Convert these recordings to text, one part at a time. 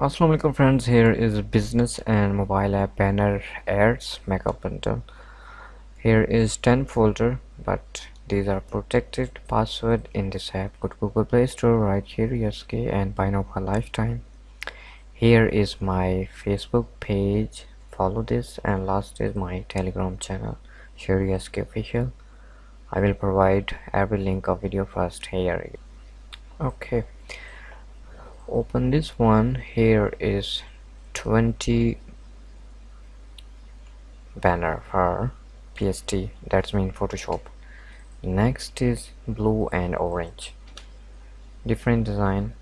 Assalamu alaikum friends, here is business and mobile app banner ads makeup bundle. Here is 10 folder, but these are protected password in this app. Go to Google Play Store, write Sheri SK and buy now for lifetime. Here is my Facebook page, follow this, and last is my Telegram channel Sheri SK official. I will provide every link of video first here. Okay, open this one. Here is 20 banner for PSD, that's mean Photoshop. Next is blue and orange, different design.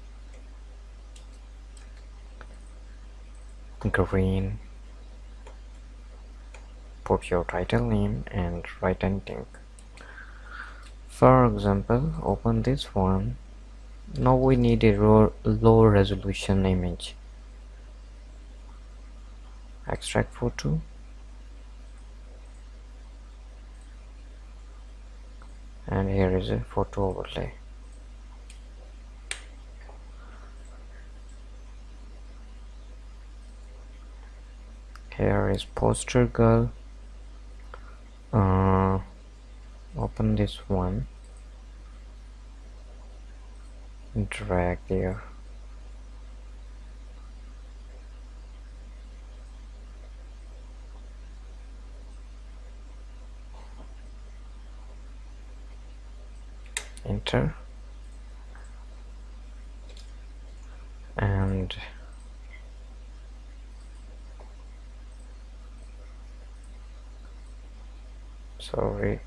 Green, put your title name and write anything. For example, open this one. Now we need a low resolution image. Extract photo, and here is a photo overlay. Here is poster girl. Open this one, drag there. Enter, and sorry,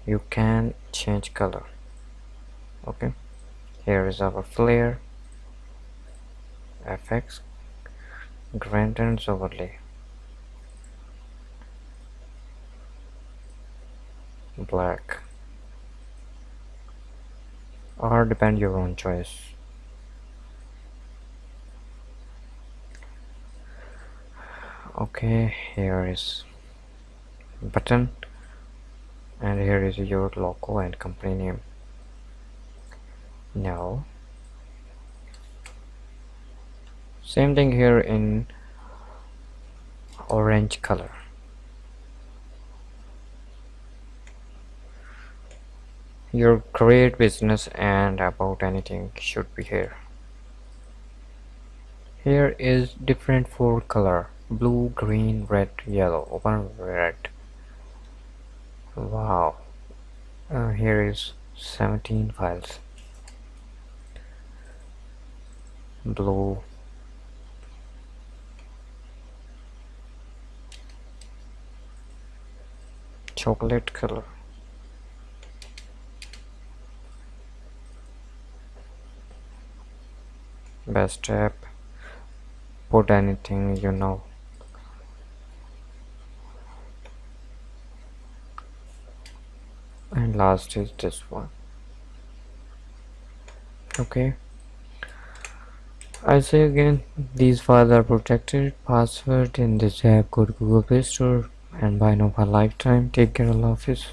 you can change color. Okay, here is our flare, FX, gradients overlay, black, or depend your own choice. Okay, here is button, and here is your logo and company name. Now same thing here in orange color. Your create business and about anything should be here. Here is different 4 color: blue, green, red, yellow. Open red. Wow, here is 17 files. Blue, chocolate color, best app, put anything you know. And last is this one. Okay, I say again, these files are protected password in this app. Go to Google Play Store and buy now for lifetime. Take care, Allah Hafiz.